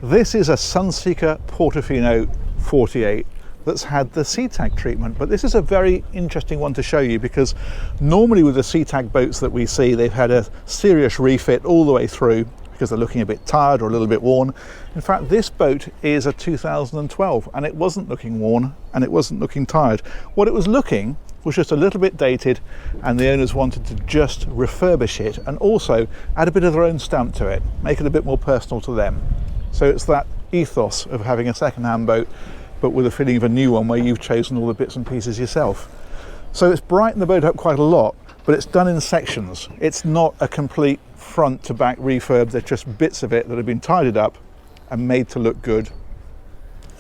This is a Sunseeker Portofino 48 that's had the SETAG treatment, but this is a very interesting one to show you because normally with the SETAG boats that we see, they've had a serious refit all the way through because they're looking a bit tired or a little bit worn. In fact, this boat is a 2012 and it wasn't looking worn and it wasn't looking tired. What it was looking was just a little bit dated, and the owners wanted to just refurbish it and also add a bit of their own stamp to it, make it a bit more personal to them. So it's that ethos of having a second-hand boat, but with a feeling of a new one where you've chosen all the bits and pieces yourself. So it's brightened the boat up quite a lot, but it's done in sections. It's not a complete front to back refurb. They're just bits of it that have been tidied up and made to look good.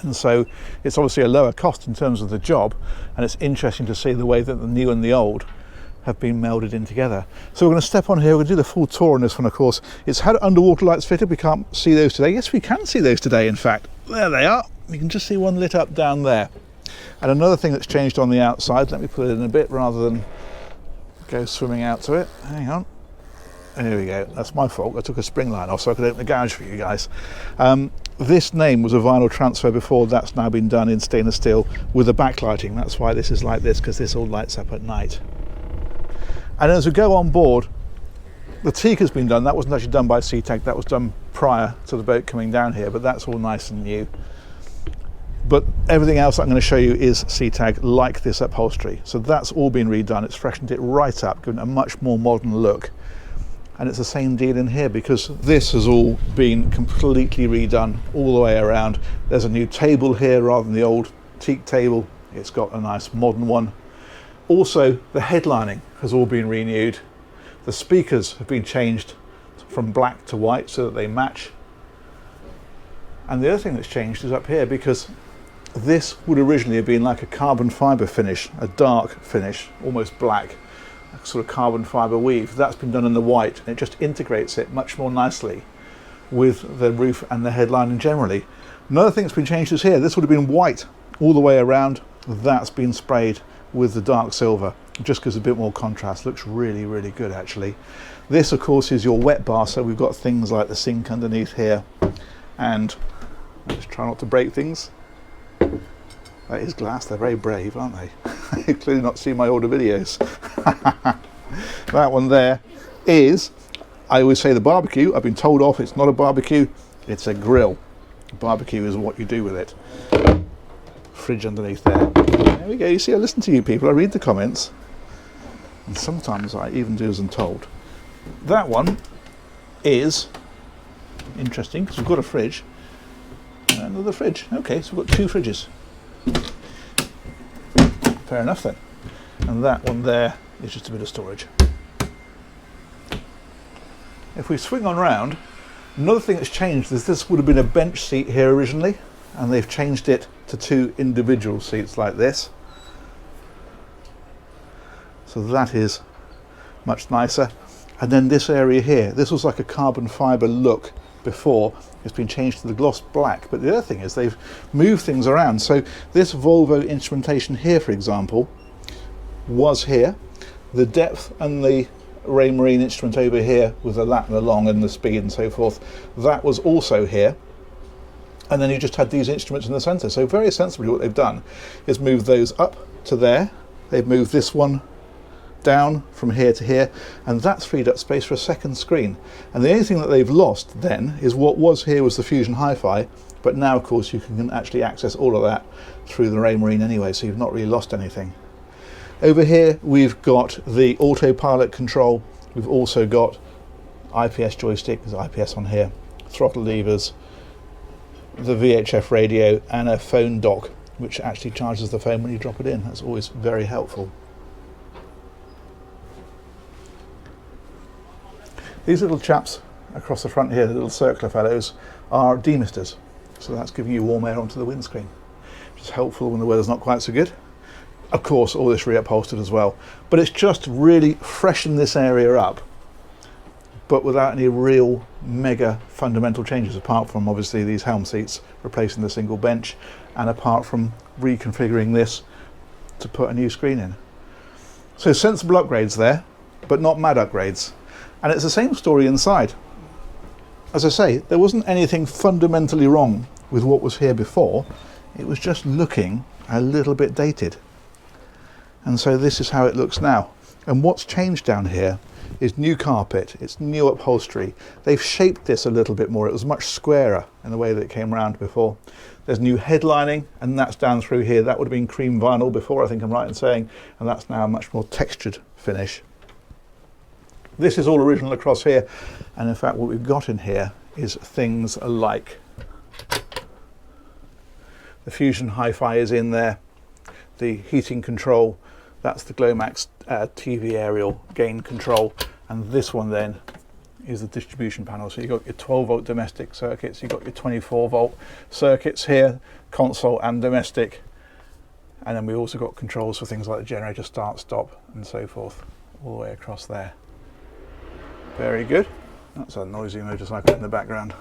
And so it's obviously a lower cost in terms of the job, and it's interesting to see the way that the new and the old have been melded in together. So we're going to step on here, we're going to do the full tour on this one. Of course, it's had underwater lights fitted. We can't see those today. Yes, we can see those today, in fact. There they are. You can just see one lit up down there. And another thing that's changed on the outside, let me put it in a bit rather than go swimming out to it. Hang on. There we go. That's my fault. I took a spring line off so I could open the garage for you guys. This name was a vinyl transfer before. That's now been done in stainless steel with the backlighting. That's why this is like this, because this all lights up at night. And as we go on board, the teak has been done. That wasn't actually done by SETAG. That was done prior to the boat coming down here, but that's all nice and new. But everything else I'm going to show you is SETAG, like this upholstery. So that's all been redone. It's freshened it right up, given it a much more modern look. And it's the same deal in here because this has all been completely redone all the way around. There's a new table here rather than the old teak table. It's got a nice modern one. Also, the headlining has all been renewed. The speakers have been changed from black to white so that they match. And the other thing that's changed is up here, because this would originally have been like a carbon fibre finish, a dark finish, almost black, a sort of carbon fibre weave. That's been done in the white, and it just integrates it much more nicely with the roof and the headlining generally. Another thing that's been changed is here. This would have been white all the way around. That's been sprayed with the dark silver, just gives a bit more contrast. Looks really, really good actually. This of course is your wet bar, so we've got things like the sink underneath here, and let's try not to break things. That is glass. They're very brave, aren't they? You've clearly not seen my older videos. That one there is, I always say, the barbecue. I've been told off, it's not a barbecue, it's a grill. Barbecue is what you do with it. Fridge underneath there. There we go. You see, I listen to you people, I read the comments, and sometimes I even do as I'm told. That one is interesting because we've got a fridge and another fridge. Okay, so we've got two fridges. Fair enough then. And that one there is just a bit of storage. If we swing on round, another thing that's changed is this would have been a bench seat here originally, and they've changed it to two individual seats like this. So that is much nicer. And then this area here, this was like a carbon fibre look before. It's been changed to the gloss black. But the other thing is they've moved things around. So this Volvo instrumentation here, for example, was here. The depth and the Raymarine instrument over here with the lat and the long and the speed and so forth, that was also here. And then you just had these instruments in the centre. So very sensibly what they've done is move those up to there. They've moved this one down from here to here, and that's freed up space for a second screen. And the only thing that they've lost then is what was here was the Fusion Hi-Fi, but now of course you can actually access all of that through the Raymarine anyway, so you've not really lost anything. Over here we've got the autopilot control. We've also got IPS joystick, there's IPS on here, throttle levers, the VHF radio, and a phone dock which actually charges the phone when you drop it in. That's always very helpful. These little chaps across the front here, the little circular fellows, are demisters. So that's giving you warm air onto the windscreen, which is helpful when the weather's not quite so good. Of course, all this reupholstered as well. But it's just really freshened this area up, but without any real mega fundamental changes, apart from obviously these helm seats, replacing the single bench, and apart from reconfiguring this to put a new screen in. So sensible upgrades there, but not mad upgrades. And it's the same story inside. as I say, there wasn't anything fundamentally wrong with what was here before. It was just looking a little bit dated. And so this is how it looks now. And what's changed down here is new carpet, it's new upholstery. They've shaped this a little bit more. It was much squarer in the way that it came round before. There's new headlining, and that's down through here. That would have been cream vinyl before, I think I'm right in saying, and that's now a much more textured finish. This is all original across here, and in fact what we've got in here is things like the Fusion Hi-Fi is in there, the heating control, that's the Glomax TV aerial gain control, and this one then is the distribution panel. So you've got your 12 volt domestic circuits, you've got your 24 volt circuits here, console and domestic, and then we've also got controls for things like the generator start, stop and so forth, all the way across there. Very good. That's a noisy motorcycle in the background.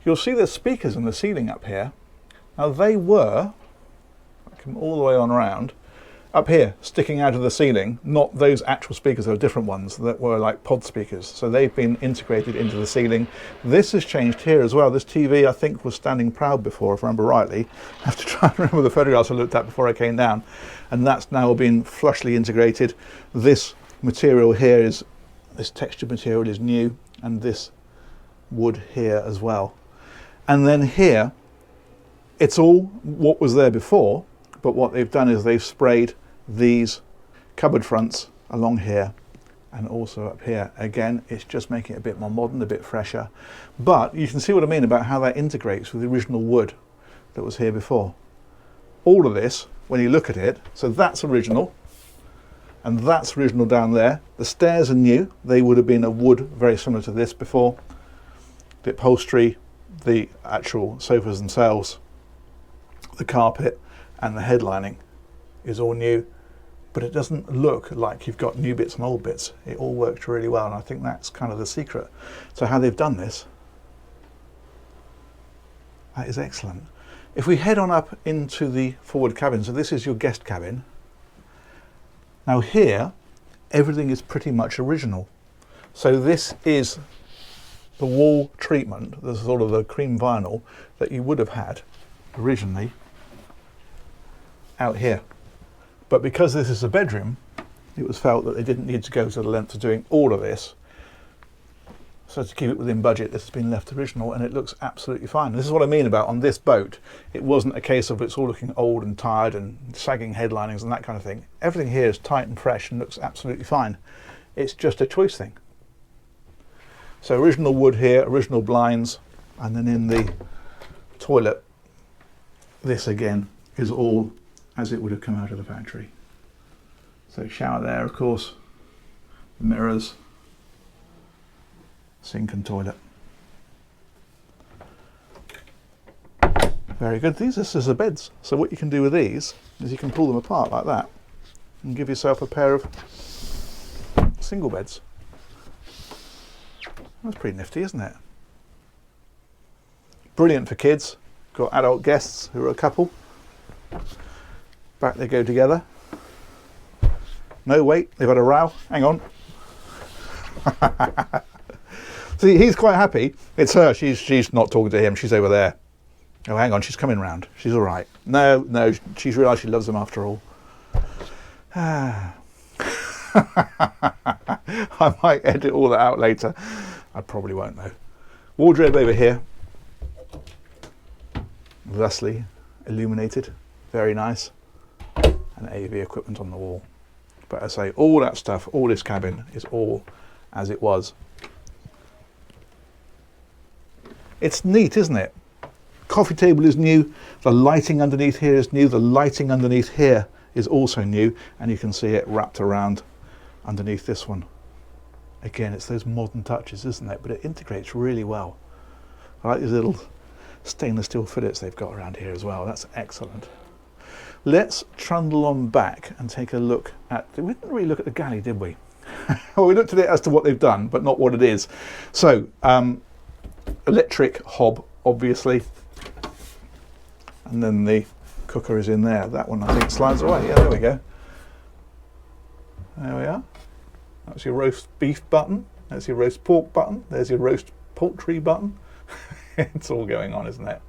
You'll see the speakers in the ceiling up here. Now they were, I come all the way on around, up here, sticking out of the ceiling, not those actual speakers, there were different ones that were like pod speakers. So they've been integrated into the ceiling. This has changed here as well. This TV, I think, was standing proud before, if I remember rightly. I have to try and remember the photographs I looked at before I came down. And that's now been flushly integrated. This material here is, this textured material is new, and this wood here as well. And then here, it's all what was there before, but what they've done is they've sprayed these cupboard fronts along here and also up here. Again, it's just making it a bit more modern, a bit fresher. But you can see what I mean about how that integrates with the original wood that was here before. All of this, when you look at it, so that's original, and that's original down there. The stairs are new. They would have been a wood very similar to this before. The upholstery, the actual sofas themselves, the carpet and the headlining is all new, but it doesn't look like you've got new bits and old bits. It all works really well, and I think that's kind of the secret. So how they've done this, that is excellent. If we head on up into the forward cabin, so this is your guest cabin. Now here, everything is pretty much original. So this is the wall treatment, the sort of the cream vinyl that you would have had originally out here. But because this is a bedroom, it was felt that they didn't need to go to the length of doing all of this. So to keep it within budget, this has been left original, and it looks absolutely fine. This is what I mean about on this boat. It wasn't a case of it's all looking old and tired and sagging headlinings and that kind of thing. Everything here is tight and fresh and looks absolutely fine. It's just a choice thing. So original wood here, original blinds, and then in the toilet, this again is all as it would have come out of the factory. So shower there, of course, mirrors, sink and toilet. Very good. These are scissor beds. So what you can do with these is you can pull them apart like that and give yourself a pair of single beds. That's pretty nifty, isn't it? Brilliant for kids. Got adult guests who are a couple. Back they go together. No, wait, they've had a row. Hang on. See, he's quite happy. It's her. She's not talking to him. She's over there. Oh, hang on. She's coming round. She's all right. No. She's realised she loves him after all. I might edit all that out later. I probably won't though. Wardrobe over here. Thusly illuminated. Very nice. And AV equipment on the wall. But as I say, all that stuff, all this cabin is all as it was. It's neat, isn't it? Coffee table is new. The lighting underneath here is new. The lighting underneath here is also new. And you can see it wrapped around underneath this one. Again, it's those modern touches, isn't it? But it integrates really well. I like these little stainless steel fillets they've got around here as well. That's excellent. Let's trundle on back and take a look at, we didn't really look at the galley, did we? Well, we looked at it as to what they've done, but not what it is. So, electric hob, obviously. And then the cooker is in there. That one, I think, slides away. Yeah, there we go. There we are. That's your roast beef button. There's your roast pork button. There's your roast poultry button. It's all going on, isn't it?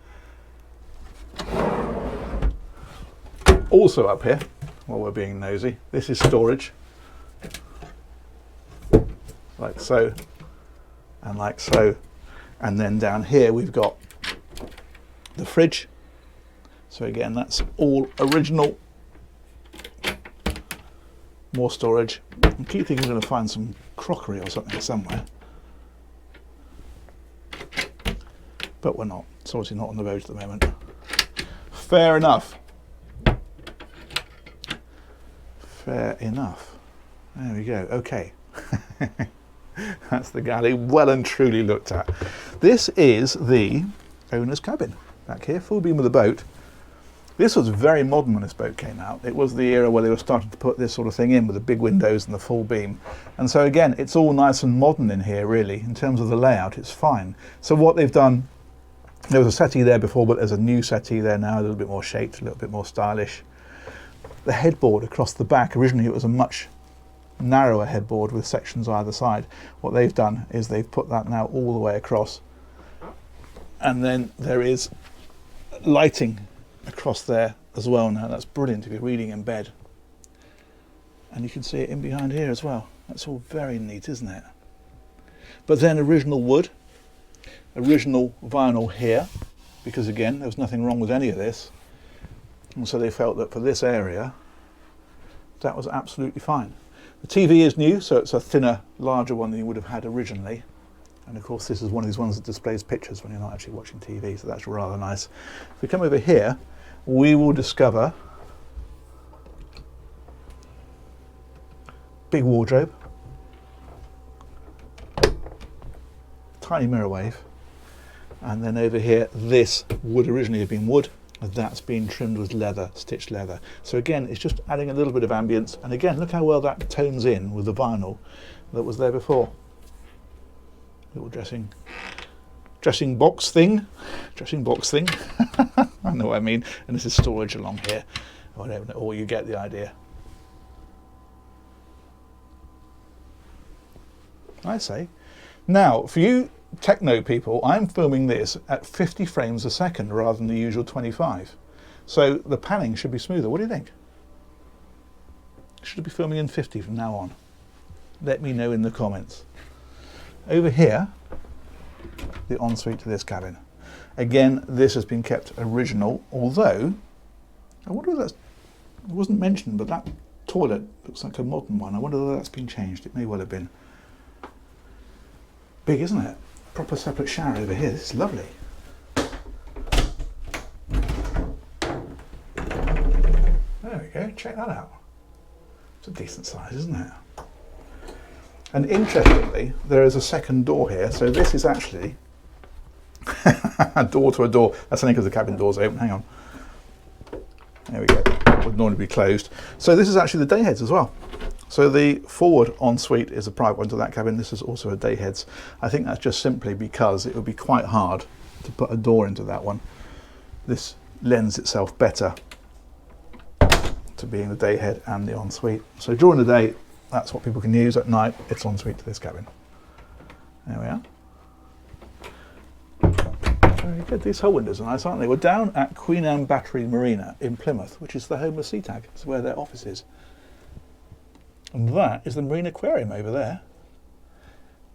Also up here, while we're being nosy, this is storage. Like so, and like so. And then down here we've got the fridge. So again, that's all original. More storage. I keep thinking I'm going to find some crockery or something somewhere. But we're not. It's obviously not on the boat at the moment. Fair enough. Fair enough. There we go. Okay. That's the galley well and truly looked at. This is the owner's cabin. Back here, full beam of the boat. This was very modern when this boat came out. It was the era where they were starting to put this sort of thing in with the big windows and the full beam. And so again, it's all nice and modern in here really. In terms of the layout, it's fine. So what they've done, there was a settee there before, but there's a new settee there now, a little bit more shaped, a little bit more stylish. The headboard across the back, originally it was a much narrower headboard with sections either side. What they've done is they've put that now all the way across. And then there is lighting across there as well now. That's brilliant if you're reading in bed. And you can see it in behind here as well. That's all very neat, isn't it? But then original wood, original vinyl here, because again, there was nothing wrong with any of this. And so they felt that for this area, that was absolutely fine. The TV is new, so it's a thinner, larger one than you would have had originally. And of course, this is one of these ones that displays pictures when you're not actually watching TV, so that's rather nice. If we come over here, we will discover big wardrobe, tiny mirror wave, and then over here, this would originally have been wood, that's been trimmed with leather, stitched leather. So again, it's just adding a little bit of ambience, and again, look how well that tones in with the vinyl that was there before. Little dressing box thing. I know what I mean. And this is storage along here. Or you get the idea. I say. Now, for you techno people, I'm filming this at 50 frames a second rather than the usual 25. So the panning should be smoother. What do you think? Should I be filming in 50 from now on? Let me know in the comments. Over here, the ensuite to this cabin. Again, this has been kept original, although, I wonder if that's, it wasn't mentioned, but that toilet looks like a modern one. I wonder whether that's been changed. It may well have been. Big, isn't it? Proper separate shower over here. This is lovely. There we go, check that out. It's a decent size, isn't it? And interestingly, there is a second door here. So this is actually a door to a door. That's only because the cabin door's open. Hang on. There we go. Would normally be closed. So this is actually the day heads as well. So the forward ensuite is a private one to that cabin. This is also a day heads. I think that's just simply because it would be quite hard to put a door into that one. This lends itself better to being the day head and the ensuite. So during the day, that's what people can use. At night, it's ensuite to this cabin. There we are. Very good. These hull windows are nice, aren't they? We're down at Queen Anne Battery Marina in Plymouth, which is the home of SETAG. It's where their office is. And that is the Marine Aquarium over there.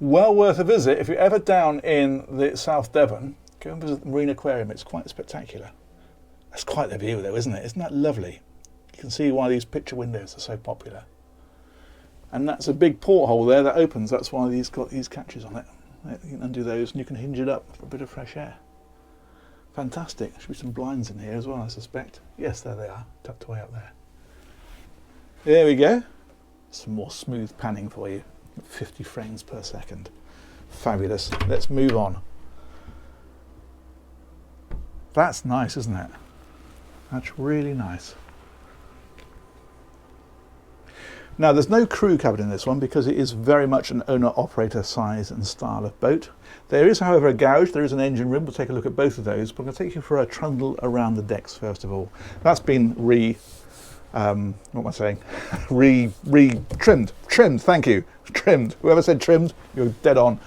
Well worth a visit. If you're ever down in the South Devon, go and visit the Marine Aquarium. It's quite spectacular. That's quite the view though, isn't it? Isn't that lovely? You can see why these picture windows are so popular. And that's a big porthole there that opens. That's why these got these catches on it. You can undo those and you can hinge it up for a bit of fresh air. Fantastic. There should be some blinds in here as well, I suspect. Yes, there they are, tucked away up there. There we go. Some more smooth panning for you. 50 frames per second. Fabulous. Let's move on. That's nice, isn't it? That's really nice. Now, there's no crew cabin in this one because it is very much an owner-operator size and style of boat. There is, however, a garage. There is an engine room. We'll take a look at both of those. But I'm going to take you for a trundle around the decks first of all. That's been what am I saying? Trimmed, thank you, trimmed. Whoever said trimmed, you're dead on.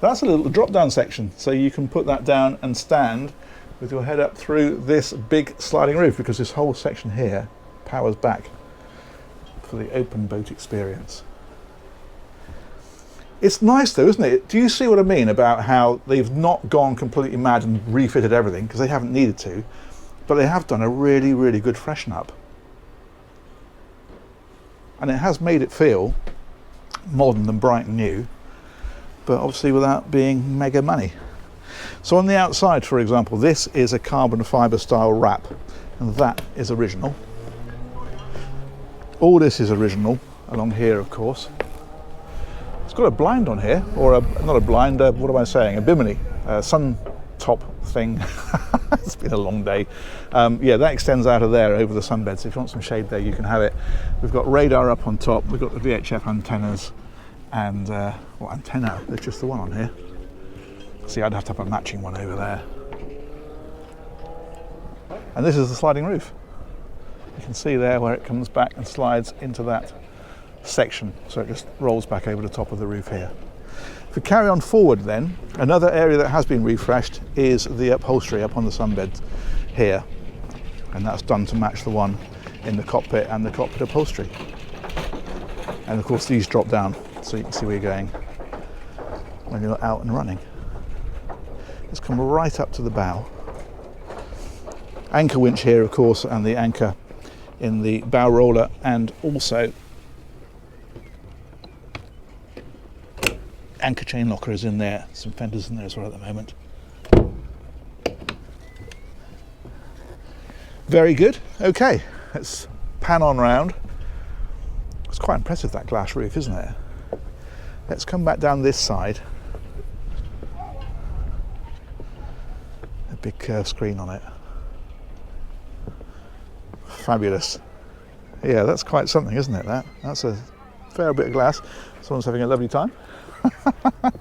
That's a little drop down section, so you can put that down and stand with your head up through this big sliding roof, because this whole section here powers back for the open boat experience. It's nice though, isn't it? Do you see what I mean about how they've not gone completely mad and refitted everything, because they haven't needed to, but they have done a really, really good freshen up. And it has made it feel modern and bright and new, but obviously without being mega money. So on the outside, for example, this is a carbon fibre style wrap, and that is original. All this is original along here, of course. It's got a blind on here, or not a blind, what am I saying, a bimini, sun top thing. It's been a long day. Yeah, that extends out of there over the sunbed, so if you want some shade there, you can have it. We've got radar up on top, we've got the VHF antennas, and what antenna? There's just the one on here. See, I'd have to have a matching one over there. And this is the sliding roof. You can see there where it comes back and slides into that section, so it just rolls back over the top of the roof here. If we carry on forward then, another area that has been refreshed is the upholstery up on the sunbed here, and that's done to match the one in the cockpit and the cockpit upholstery. And of course these drop down so you can see where you're going when you're out and running. Let's come right up to the bow. Anchor winch here, of course, and the anchor in the bow roller, and also anchor chain locker is in there. Some fenders in there as well at the moment. Very good. Okay, let's pan on round. It's quite impressive, that glass roof, isn't it? Let's come back down this side. A big curved screen on it. Fabulous. Yeah, that's quite something, isn't it? That's a fair bit of glass. Someone's having a lovely time.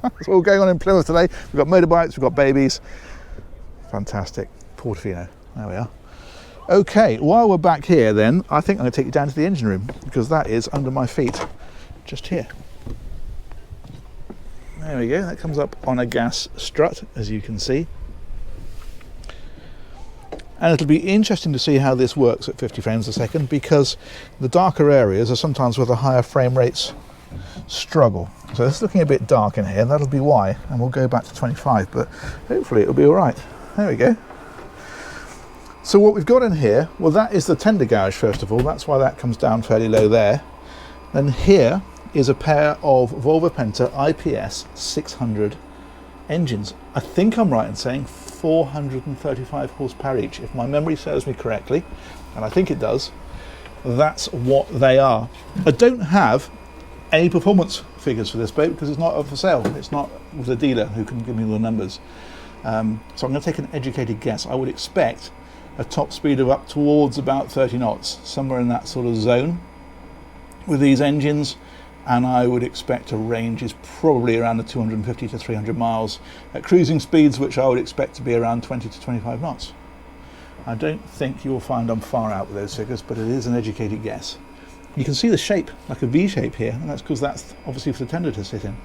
That's all going on in Plymouth today. We've got motorbikes, we've got babies. Fantastic. Portofino. There we are. Okay, while we're back here then, I think I'm going to take you down to the engine room, because that is under my feet, just here. There we go, that comes up on a gas strut, as you can see. And it'll be interesting to see how this works at 50 frames a second, because the darker areas are sometimes where the higher frame rates struggle. So it's looking a bit dark in here, and that'll be why, and we'll go back to 25, but hopefully it'll be all right. There we go. So what we've got in here, well, that is the tender gouge, first of all. That's why that comes down fairly low there. Then here is a pair of Volvo Penta IPS 600 engines. I think I'm right in saying 435 horsepower each, if my memory serves me correctly, and I think it does. That's what they are. I don't have any performance figures for this boat because it's not up for sale. It's not with a dealer who can give me the numbers. So I'm going to take an educated guess. I would expect a top speed of up towards about 30 knots, somewhere in that sort of zone with these engines, and I would expect a range is probably around the 250 to 300 miles at cruising speeds, which I would expect to be around 20 to 25 knots. I don't think you'll find I'm far out with those figures, but it is an educated guess. You can see the shape, like a V shape here, and that's because that's obviously for the tender to sit in.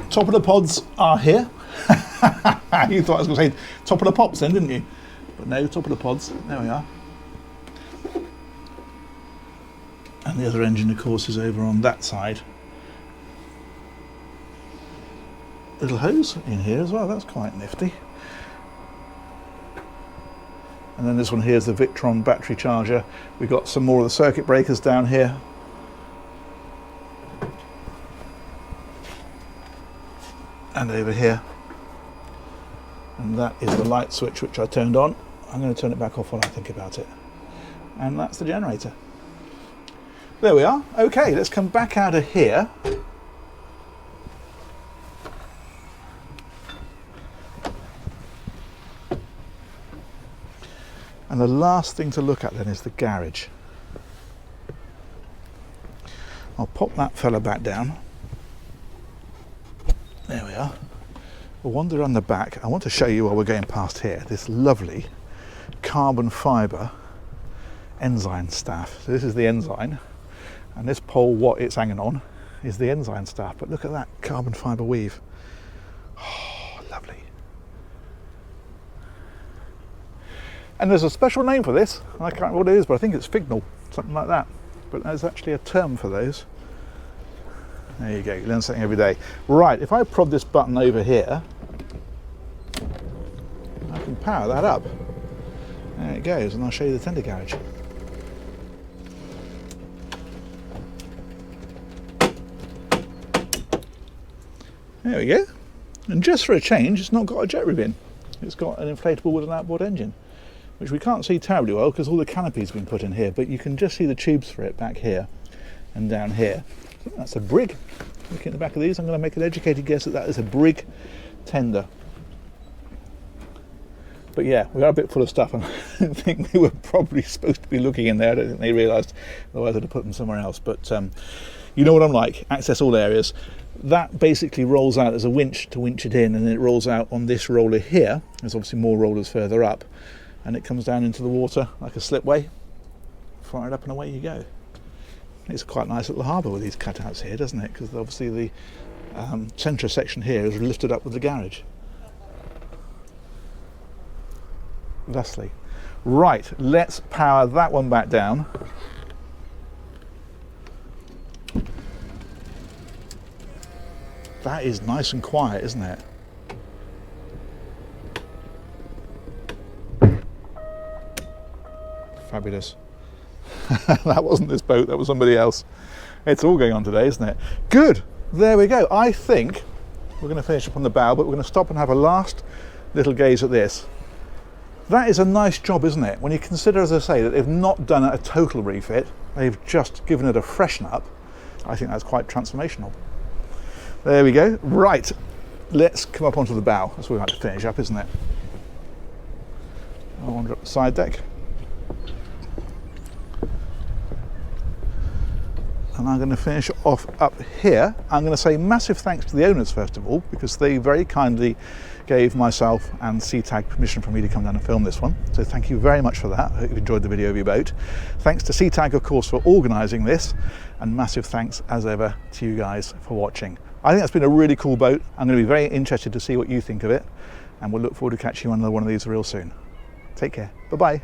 Top of the pods are here. You thought I was going to say top of the pops then, didn't you? But no, top of the pods, there we are. And the other engine, of course, is over on that side. Little hose in here as well, that's quite nifty. And then this one here is the Victron battery charger. We've got some more of the circuit breakers down here. And over here. And that is the light switch which I turned on. I'm going to turn it back off while I think about it. And that's the generator. There we are. Okay, let's come back out of here. And the last thing to look at then is the garage. I'll pop that fella back down. There we are. We'll wander on the back. I want to show you while we're going past here this lovely carbon fibre ensign staff. So this is the ensign, and this pole, what it's hanging on, is the ensign staff. But look at that carbon fibre weave. Oh, lovely. And there's a special name for this. I can't remember what it is, but I think it's fignal, something like that. But there's actually a term for those. There you go, you learn something every day. Right, if I prod this button over here, I can power that up. There it goes, and I'll show you the tender garage. There we go. And just for a change, it's not got a jet ribbon. It's got an inflatable with an outboard engine, which we can't see terribly well because all the canopy's been put in here, but you can just see the tubes for it back here and down here. That's a brig. Looking at the back of these, I'm going to make an educated guess that that is a brig tender. But yeah, we are a bit full of stuff, and I think we were probably supposed to be looking in there. I don't think they realised, otherwise I'd have put them somewhere else. But you know what I'm like, access all areas. That basically rolls out as a winch to winch it in, and then it rolls out on this roller here. There's obviously more rollers further up, and it comes down into the water like a slipway. Fire it up and away you go. It's quite a nice little harbour with these cutouts here, doesn't it? Because obviously the centre section here is lifted up with the garage. Thusly. Right, let's power that one back down. That is nice and quiet, isn't it? Fabulous. That wasn't this boat, that was somebody else. It's all going on today, isn't it? Good, there we go. I think we're going to finish up on the bow, but we're going to stop and have a last little gaze at this. That is a nice job, isn't it? When you consider, as I say, that they've not done a total refit, they've just given it a freshen up. I think that's quite transformational. There we go. Right, let's come up onto the bow. That's what we like to finish up, isn't it? I wander up the side deck. And I'm going to finish off up here. I'm going to say massive thanks to the owners first of all, because they very kindly gave myself and SETAG permission for me to come down and film this one. So thank you very much for that. I hope you enjoyed the video of your boat. Thanks to SETAG, of course, for organising this, and massive thanks as ever to you guys for watching. I think that's been a really cool boat. I'm going to be very interested to see what you think of it, and we'll look forward to catching you on another one of these real soon. Take care. Bye-bye.